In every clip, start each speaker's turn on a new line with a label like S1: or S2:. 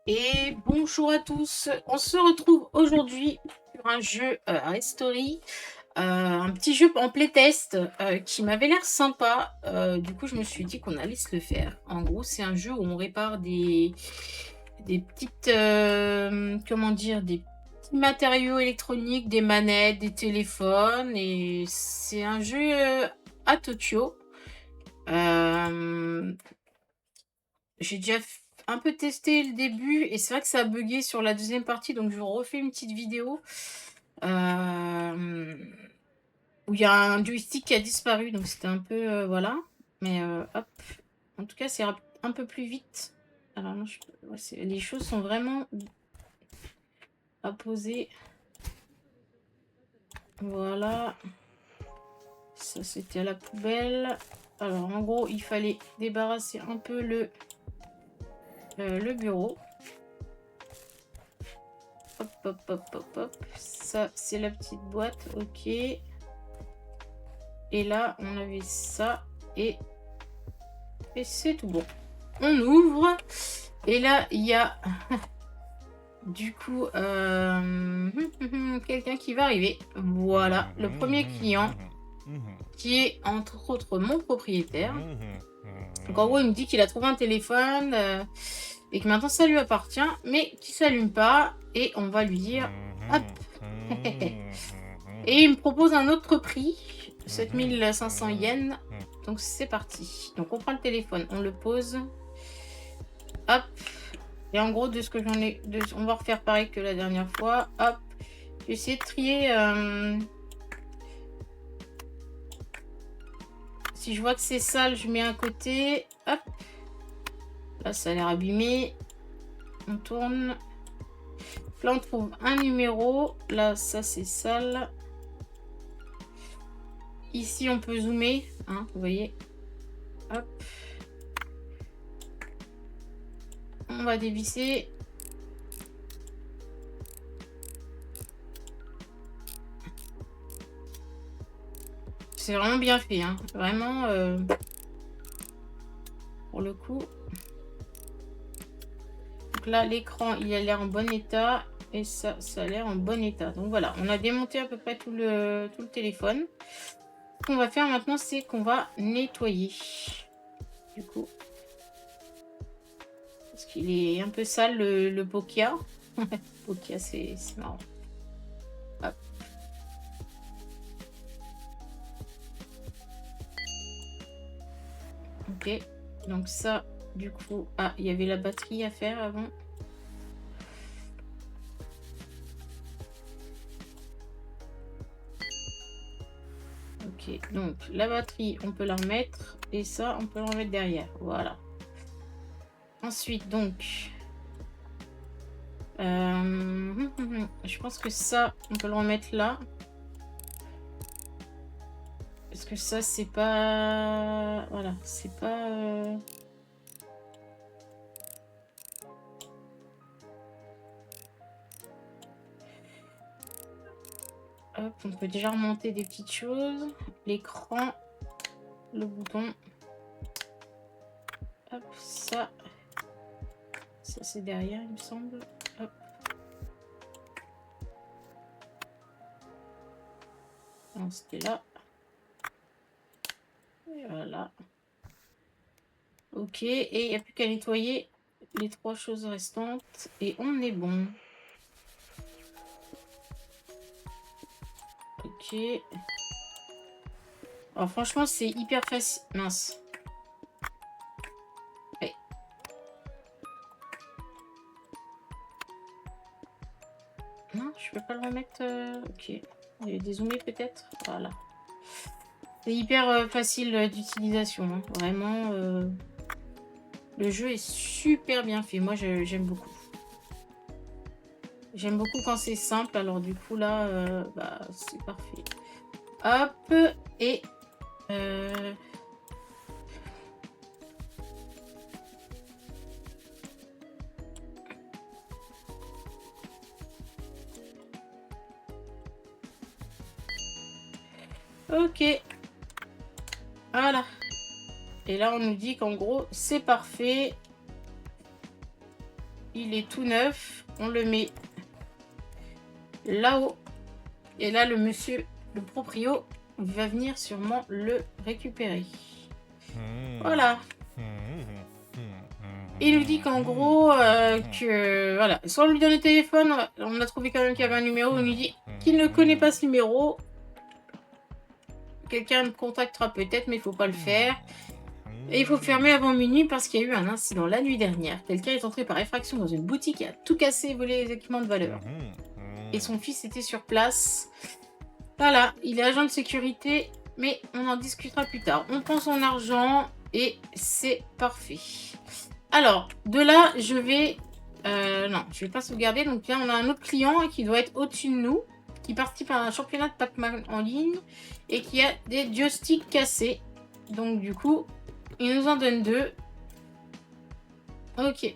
S1: Et bonjour à tous, on se retrouve aujourd'hui sur un jeu Story, un petit jeu en playtest qui m'avait l'air sympa. Du coup, je me suis dit qu'on allait se le faire. En gros, c'est un jeu où on répare des petites, comment dire, des petits matériaux électroniques, des manettes, des téléphones. Et c'est un jeu à Tokyo. Euh, j'ai déjà un peu testé le début et c'est vrai que ça a buggé sur la deuxième partie, donc je vous refais une petite vidéo, hem, où il y a un joystick qui a disparu, donc c'était un peu, voilà, mais hop, en tout cas, c'est rap un peu plus vite. Alors non, je ouais, c'est les choses sont vraiment à poser. Voilà, ça, c'était à la poubelle. Alors en gros, il fallait débarrasser un peu le bureau. Hop, hop, hop, hop, hop. Ça, c'est la petite boîte, OK. Et là, on avait ça et c'est tout bon. On ouvre et là, il y a du coup, quelqu'un qui va arriver. Voilà, le premier client qui est entre autres mon propriétaire. Donc en gros, il me dit qu'il a trouvé un téléphone, et que maintenant ça lui appartient, mais qu'il s'allume pas et on va lui dire: «Hop!» Et il me propose un autre prix, 7 500 yens. Donc c'est parti. Donc on prend le téléphone, on le pose, hop. Et en gros, de ce que j'en ai, on va refaire pareil que la dernière fois. Hop, j'ai essayé de trier. Si je vois que c'est sale, je mets un côté. Hop, là ça a l'air abîmé. On tourne. Là on trouve un numéro. Là ça c'est sale. Ici on peut zoomer, hein, vous voyez. Hop, on va dévisser. C'est vraiment bien fait, hein. Vraiment, pour le coup. Donc là, l'écran, il a l'air en bon état. Et ça a l'air en bon état. Donc voilà, on a démonté à peu près tout le téléphone. Ce qu'on va faire maintenant, c'est qu'on va nettoyer. Du coup, parce qu'il est un peu sale, le Pokia. Pokia, c'est marrant. Hop. Ok. Donc ça, du coup... Ah, il y avait la batterie à faire avant. Ok, donc la batterie, on peut la remettre. Et ça, on peut le remettre derrière. Voilà. Ensuite, donc... je pense que ça, on peut le remettre là. Parce que ça, c'est pas... Voilà, c'est pas... Hop, on peut déjà remonter des petites choses. L'écran, le bouton. Hop, ça. Ça, c'est derrière, il me semble. Hop. Non, c'était là. Et voilà. Ok, et il n'y a plus qu'à nettoyer les 3 choses restantes. Et on est bon. Ok. Alors franchement, c'est hyper facile. Mince. Ouais. Non, je peux pas le remettre. Ok. Il y a dézoomé peut-être. Voilà. C'est hyper facile d'utilisation, hein. Vraiment, le jeu est super bien fait. Moi, j'aime beaucoup. J'aime beaucoup quand c'est simple. Alors du coup, là, bah, c'est parfait. Hop, et... euh, ok, voilà. Et là, on nous dit qu'en gros, c'est parfait. il est tout neuf. On le met là-haut. Et là, le monsieur, le proprio, va venir sûrement le récupérer. Voilà. Il nous dit qu'en gros, que voilà, sans lui donner le téléphone, on a trouvé quand même qu'il y avait un numéro. Il nous dit qu'il ne connaît pas ce numéro. Quelqu'un me contactera peut-être, mais il ne faut pas le faire. Et il faut fermer avant minuit parce qu'il y a eu un incident la nuit dernière. Quelqu'un est entré par effraction dans une boutique et a tout cassé et volé les équipements de valeur. Et son fils était sur place. Voilà, il est agent de sécurité, mais on en discutera plus tard. On prend son argent et c'est parfait. Alors, de là, je vais... non, je ne vais pas sauvegarder. Donc là, on a un autre client qui doit être au-dessus de nous, qui participe à un championnat de Pac-Man en ligne et qui a des joysticks cassés. Donc du coup, il nous en donne 2. Ok.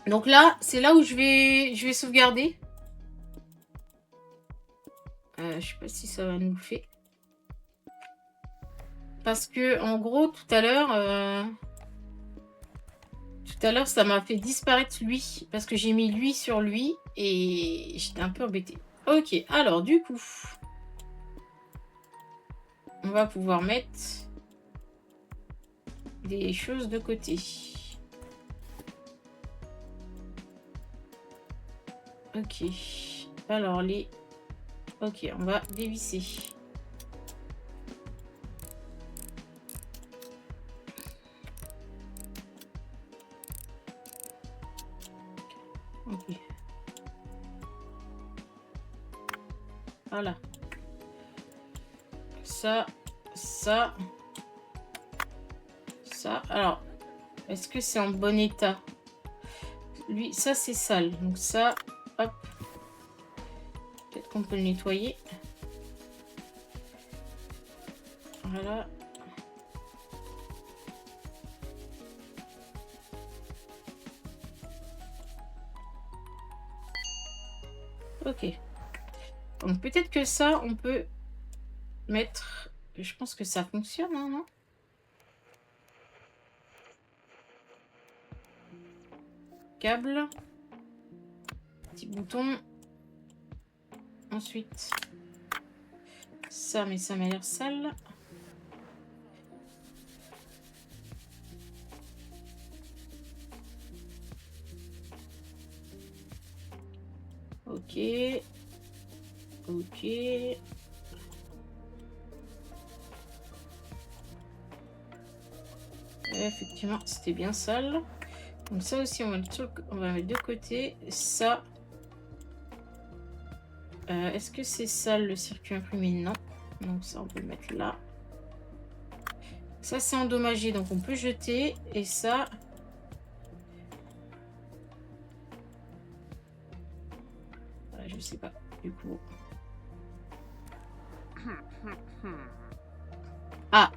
S1: Donc là, c'est là où je vais sauvegarder. Je sais pas si ça va nous le faire. Parce que en gros, tout à l'heure, ça m'a fait disparaître lui. Parce que j'ai mis lui sur lui et j'étais un peu embêtée. Ok, alors du coup, on va pouvoir mettre des choses de côté. Ok, alors les... Ok, on va dévisser. Ok. Voilà. Ça. Alors, est-ce que c'est en bon état? Lui, ça c'est sale. Donc ça, hop. Peut-être qu'on peut le nettoyer. Voilà. Ok. Donc peut-être que ça, on peut mettre... Je pense que ça fonctionne, hein, non? Câble. Petit bouton. Ensuite, ça, mais ça m'a l'air sale. Ok. Ok. Effectivement, c'était bien sale. Donc ça aussi, on va mettre de côté. Ça. Est-ce que c'est sale le circuit imprimé? Non. Donc ça, on peut le mettre là. Ça, c'est endommagé, donc on peut jeter. Et ça... je sais pas, du coup. Ah!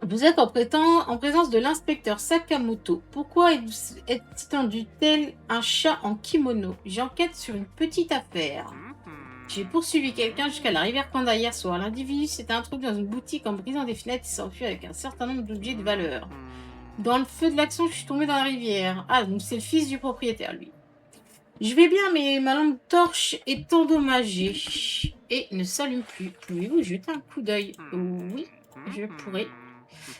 S1: Vous êtes en présence de l'inspecteur Sakamoto. Pourquoi est tendu tel un chat en kimono? J'enquête sur une petite affaire. J'ai poursuivi quelqu'un jusqu'à la rivière Panda hier soir. L'individu s'est introduit dans une boutique en brisant des fenêtres et s'est enfui avec un certain nombre d'objets de valeur. Dans le feu de l'action, je suis tombée dans la rivière. Ah, donc c'est le fils du propriétaire, lui. Je vais bien, mais ma lampe torche est endommagée et ne s'allume plus. Pouvez-vous jeter un coup d'œil? Oui, je pourrais.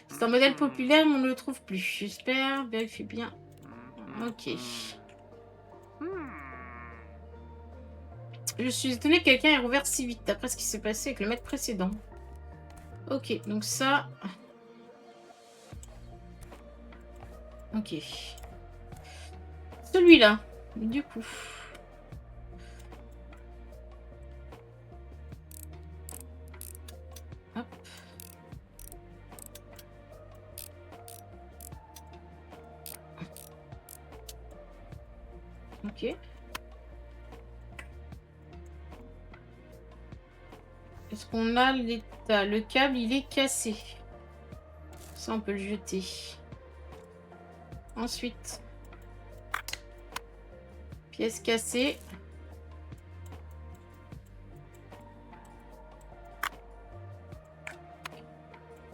S1: C'est un modèle populaire, mais on ne le trouve plus. J'espère. Vérifiez bien. Ok. Je suis étonnée que quelqu'un ait rouvert si vite, après ce qui s'est passé avec le maître précédent. Ok, donc ça... Ok. Celui-là, du coup. Hop. Ok. Est-ce qu'on a l'état? Le câble, il est cassé. Ça, on peut le jeter. Ensuite, pièce cassée.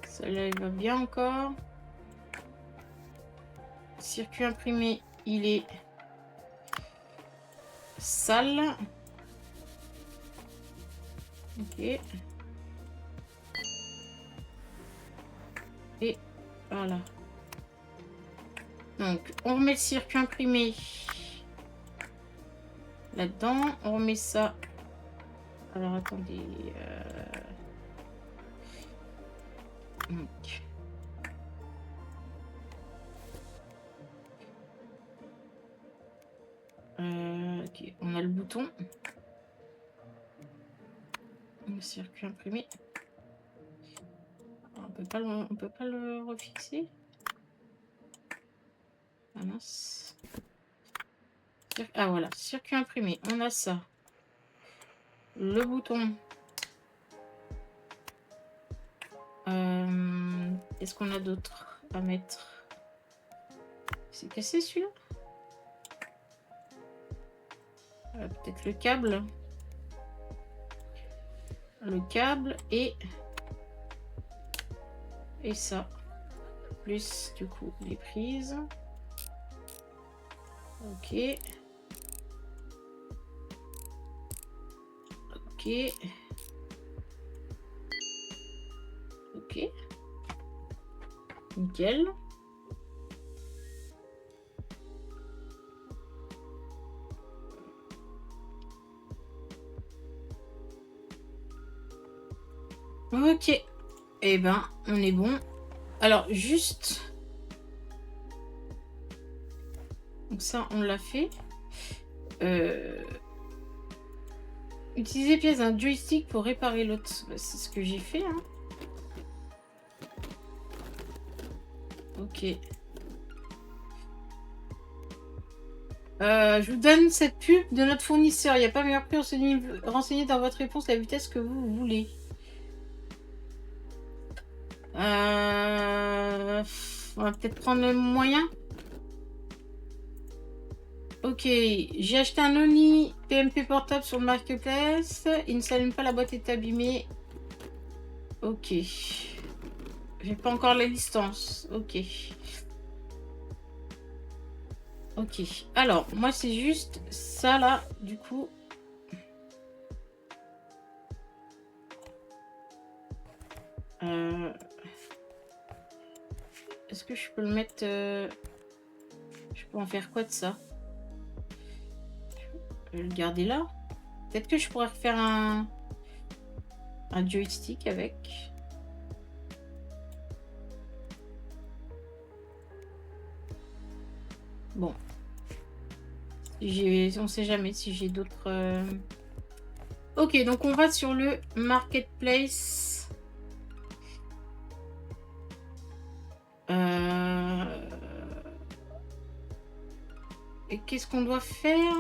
S1: Celle-là, il va bien encore. Circuit imprimé, il est salle. Ok. Et voilà. Donc, on remet le circuit imprimé là-dedans. On remet ça. Alors, attendez. Donc. Ok, on a le bouton. Le circuit imprimé. On peut pas le refixer. Ah mince. Ah voilà, circuit imprimé. On a ça. Le bouton. Qu'est-ce qu'on a d'autre à mettre? C'est cassé celui-là? Peut-être le câble. Le câble et ça. Plus du coup les prises. Ok. Ok. Ok. Nickel. Ok. Eh ben, on est bon. Alors, juste... Donc ça, on l'a fait. Utiliser pièce d'un joystick pour réparer l'autre. Bah, c'est ce que j'ai fait. Hein. Ok. Je vous donne cette pub de notre fournisseur. Il n'y a pas meilleur prix. Renseignez dans votre réponse la vitesse que vous voulez. On va peut-être prendre le moyen. Ok, j'ai acheté un Oni PMP portable sur le marketplace. Il ne s'allume pas, la boîte est abîmée. Ok. J'ai pas encore la distance. Ok. Ok. Alors, moi, c'est juste ça là, du coup. Est-ce que je peux le mettre... Je peux en faire quoi de ça? Je vais le garder là. Peut-être que je pourrais refaire un joystick avec. Bon. On sait jamais si j'ai d'autres... Ok, donc on va sur le marketplace. Et qu'est-ce qu'on doit faire?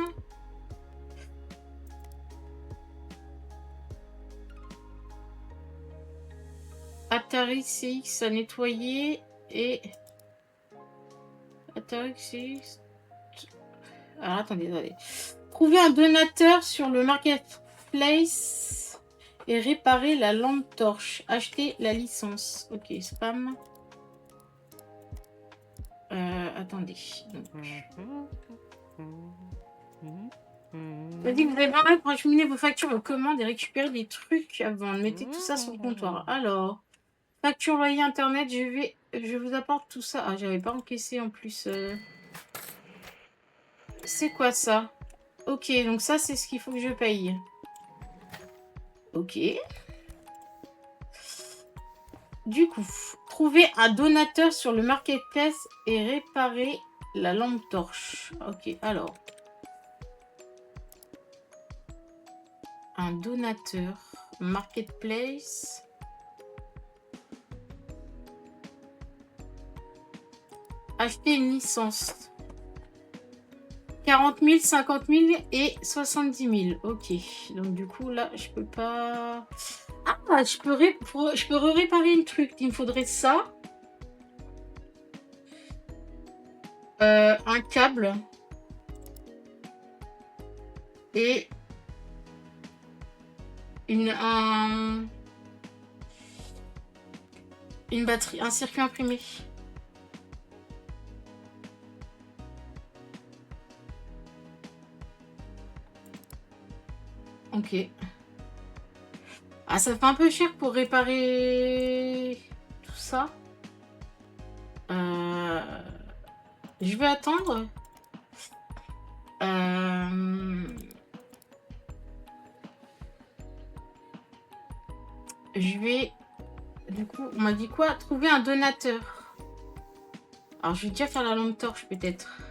S1: Atari CX à nettoyer et Atari CX. Alors attendez. Trouver un donateur sur le marketplace et réparer la lampe torche. Acheter la licence. Ok, spam. Attendez. On dit que vous avez besoin pour acheminer vos factures, vos commandes et récupérer des trucs avant. Mettez tout ça sur le comptoir. Alors, facture loyer internet, je vous apporte tout ça. Ah, j'avais pas encaissé en plus. C'est quoi ça? Ok, donc ça, c'est ce qu'il faut que je paye. Ok. Du coup, trouver un donateur sur le marketplace et réparer la lampe torche. Ok, alors. Un donateur. Marketplace. Acheter une licence. 40 000, 50 000 et 70 000. Ok. Donc du coup, là, je peux pas... Ah, je peux réparer le truc. Il me faudrait ça. Un câble. Et une batterie, un circuit imprimé. Ok. Ah, ça fait un peu cher pour réparer tout ça. Je vais attendre. Je vais... Du coup, on m'a dit quoi? Trouver un donateur. Alors, je vais déjà faire la lampe torche, peut-être.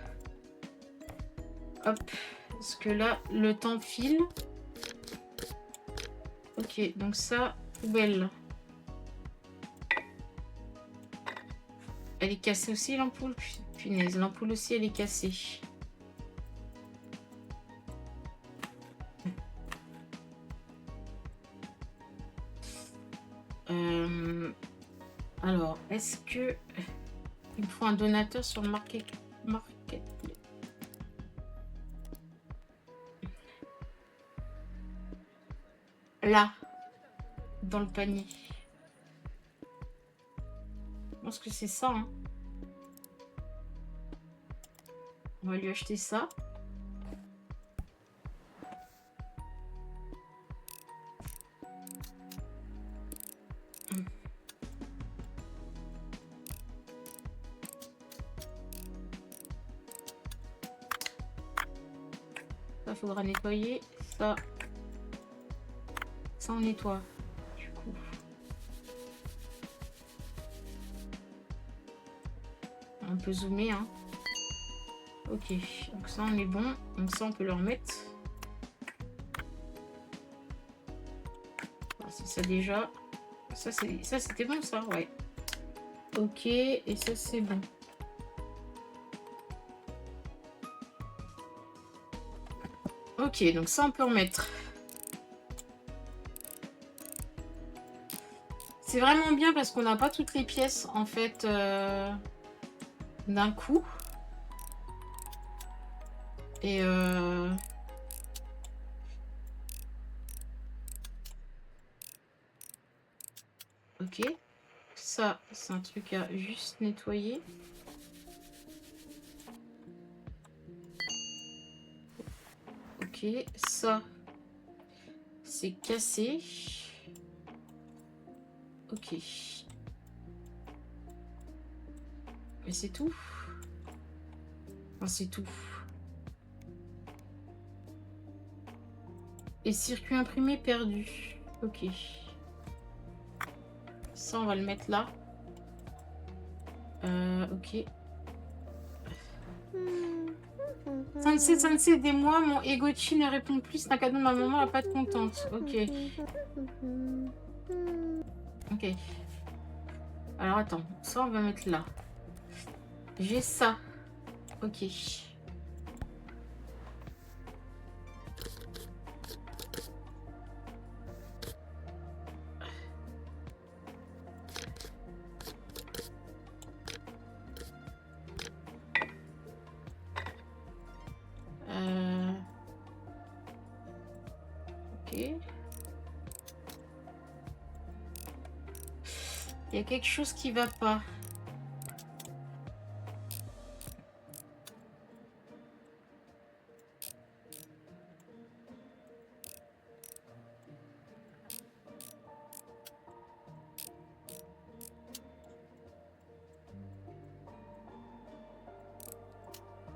S1: Hop. Parce que là, le temps file. Ok, donc ça, poubelle. Elle est cassée aussi, l'ampoule? Punaise, l'ampoule aussi, elle est cassée. Alors, est-ce que... Il me faut un donateur sur le market. Là, dans le panier. Je pense que c'est ça. Hein. On va lui acheter ça. Ça, faudra nettoyer. Ça on nettoie. Du coup. On peut zoomer. Hein. Ok, donc ça on est bon. Donc ça on peut le remettre. Ah, c'est ça déjà. Ça c'était bon ça, ouais. Ok, et ça c'est bon. Ok, donc ça on peut remettre. C'est vraiment bien parce qu'on n'a pas toutes les pièces en fait d'un coup. Et ok. Ça, c'est un truc à juste nettoyer. Ok, ça, c'est cassé. Ok. Mais c'est tout. Enfin, c'est tout. Et circuit imprimé perdu. Ok. Ça, on va le mettre là. Ok. Sensei, aidez-moi. Mon Egochi ne répond plus. C'est un cadeau de ma maman, elle va pas être contente. Ok. Ok. Alors, attends. Ça, on va mettre là. J'ai ça. Ok. Ok. Il y a quelque chose qui va pas.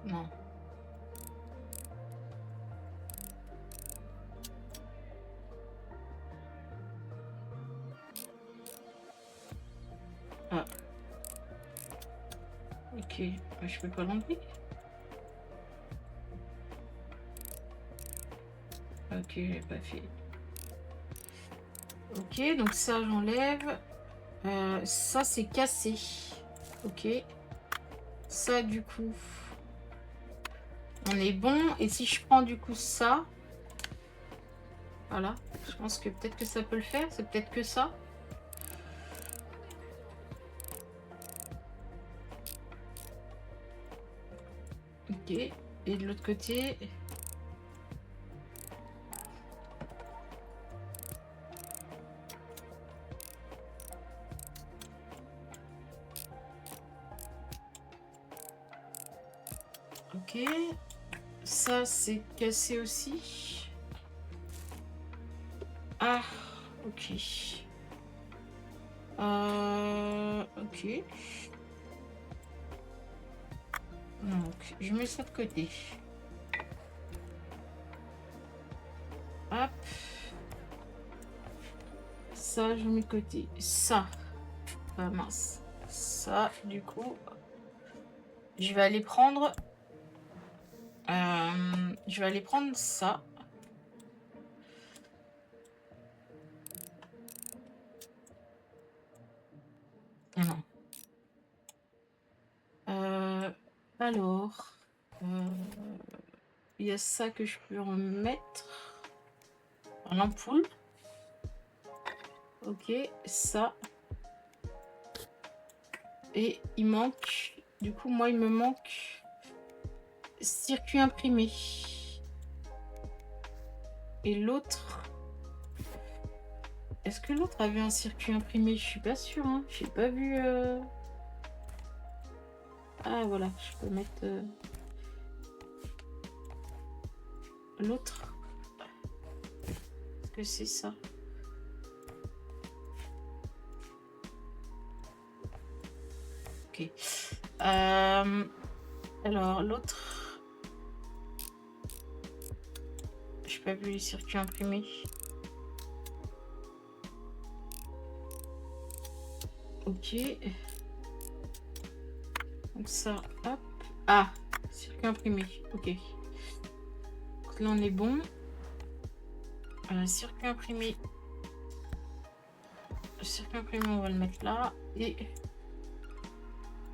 S1: Non. Ah. Ok. Je peux pas l'enlever. Ok, j'ai pas fait. Ok, donc ça j'enlève. Ça c'est cassé. Ok. Ça du coup, on est bon. Et si je prends du coup ça, voilà. Je pense que peut-être que ça peut le faire. C'est peut-être que ça. Ok. Et de l'autre côté. Ok. Ça c'est cassé aussi. Ah, ok. Ok. Donc, je mets ça de côté. Hop. Ça, je mets de côté. Ça. Ah mince. Ça, du coup, je vais aller prendre... je vais aller prendre ça. Ah non. Alors... il y a ça que je peux remettre. L'ampoule. Ok, ça. Et il manque... Du coup, moi, il me manque... circuit imprimé. Et l'autre... Est-ce que l'autre avait un circuit imprimé? Je suis pas sûre, hein. J'ai pas vu... Ah, voilà, je peux mettre... l'autre. Est-ce que c'est ça? Ok. Alors, l'autre... J'ai pas vu les circuits imprimés. Ok. Donc ça, hop. Ah, circuit imprimé. Ok. Donc là, on est bon. Circuit imprimé. Le circuit imprimé, on va le mettre là. Et...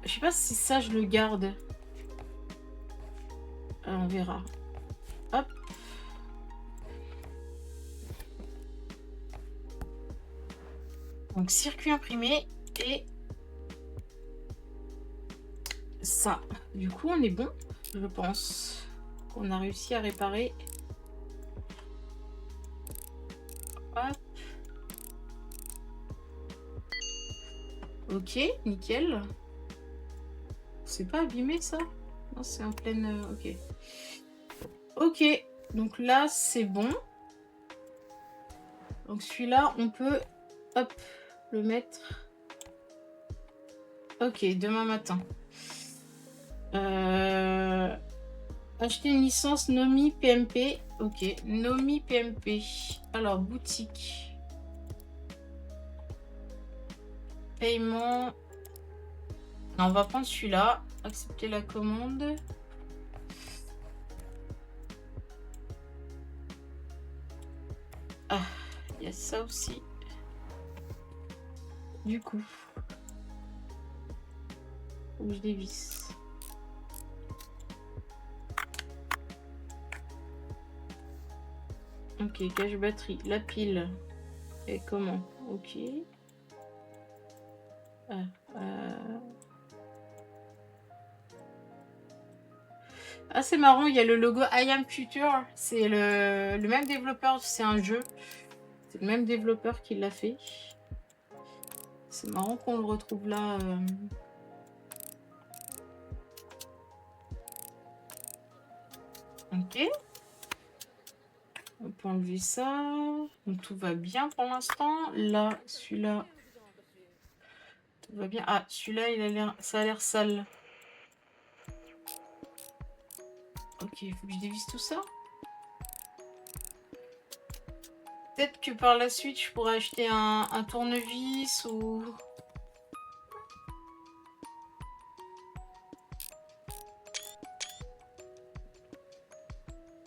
S1: je sais pas si ça, je le garde. On verra. Hop. Donc, circuit imprimé et ça. Du coup, on est bon, je pense. On a réussi à réparer. Hop. Ok, nickel. C'est pas abîmé, ça? Non, c'est en pleine... ok. Ok, donc là, c'est bon. Donc, celui-là, on peut... hop, le mettre... Ok, demain matin. Acheter une licence Nomi PMP. Ok, Nomi PMP. Alors, boutique. Paiement. Non, on va prendre celui-là. Accepter la commande. Ah, il y a ça aussi. Du coup, faut que je dévisse. Ok, cache batterie. La pile. Et comment? Ok. Ah, c'est marrant, il y a le logo I Am Future. C'est le même développeur, c'est un jeu. C'est le même développeur qui l'a fait. C'est marrant qu'on le retrouve là. Ok. On peut enlever ça. Donc tout va bien pour l'instant. Là, celui-là. Tout va bien. Ah, celui-là, il a l'air. Ça a l'air sale. Ok, il faut que je dévisse tout ça. Peut-être que par la suite, je pourrais acheter un tournevis ou...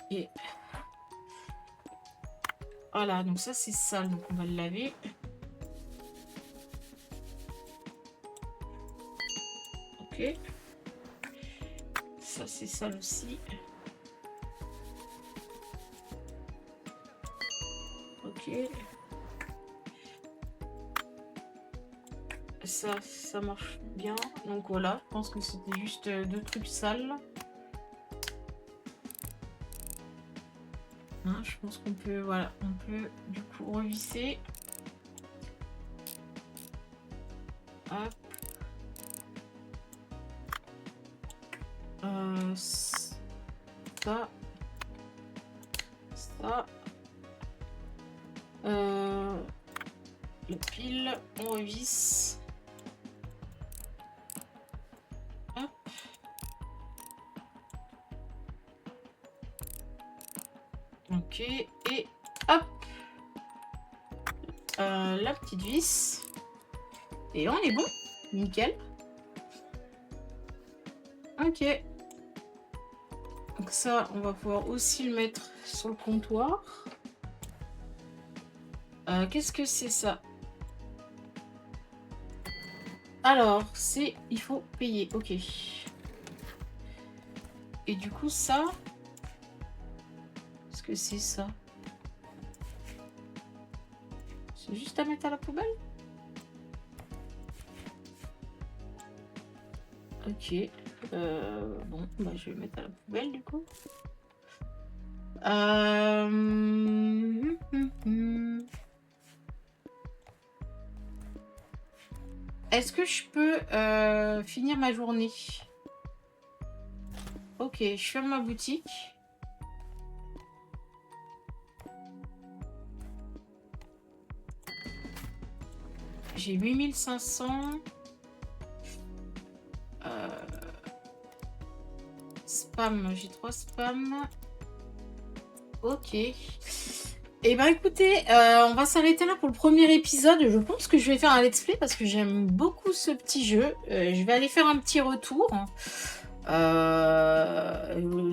S1: Et... voilà, donc ça, c'est sale. Donc on va le laver. Ok. Ça, c'est sale aussi. Ok. Ça marche bien. Donc voilà, je pense que c'était juste deux trucs sales. Hein, je pense qu'on peut, voilà, on peut du coup revisser. Hop. Ça. Ça. La pile, on revisse. Hop. Ok, et hop. La petite vis. Et on est bon. Nickel. Ok. Donc ça, on va pouvoir aussi le mettre sur le comptoir. Qu'est-ce que c'est ça? Alors, c'est... Il faut payer. Ok. Et du coup, ça... Qu'est-ce que c'est ça? C'est juste à mettre à la poubelle? Ok. Bon, bah, je vais mettre à la poubelle du coup. Est-ce que je peux finir ma journée? Ok, je ferme ma boutique. J'ai 8500. Spam, j'ai 3 spams. Ok. Et ben écoutez, on va s'arrêter là pour le premier épisode. Je pense que je vais faire un let's play parce que j'aime beaucoup ce petit jeu. Je vais aller faire un petit retour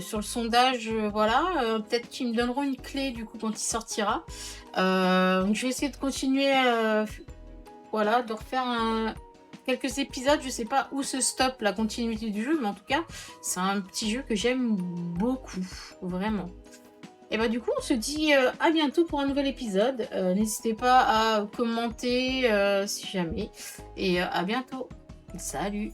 S1: sur le sondage. Voilà, peut-être qu'ils me donneront une clé du coup quand il sortira. Donc je vais essayer de continuer, voilà, de refaire quelques épisodes. Je sais pas où se stoppe la continuité du jeu, mais en tout cas, c'est un petit jeu que j'aime beaucoup, vraiment. Et bah du coup, on se dit à bientôt pour un nouvel épisode. N'hésitez pas à commenter si jamais. Et à bientôt. Salut!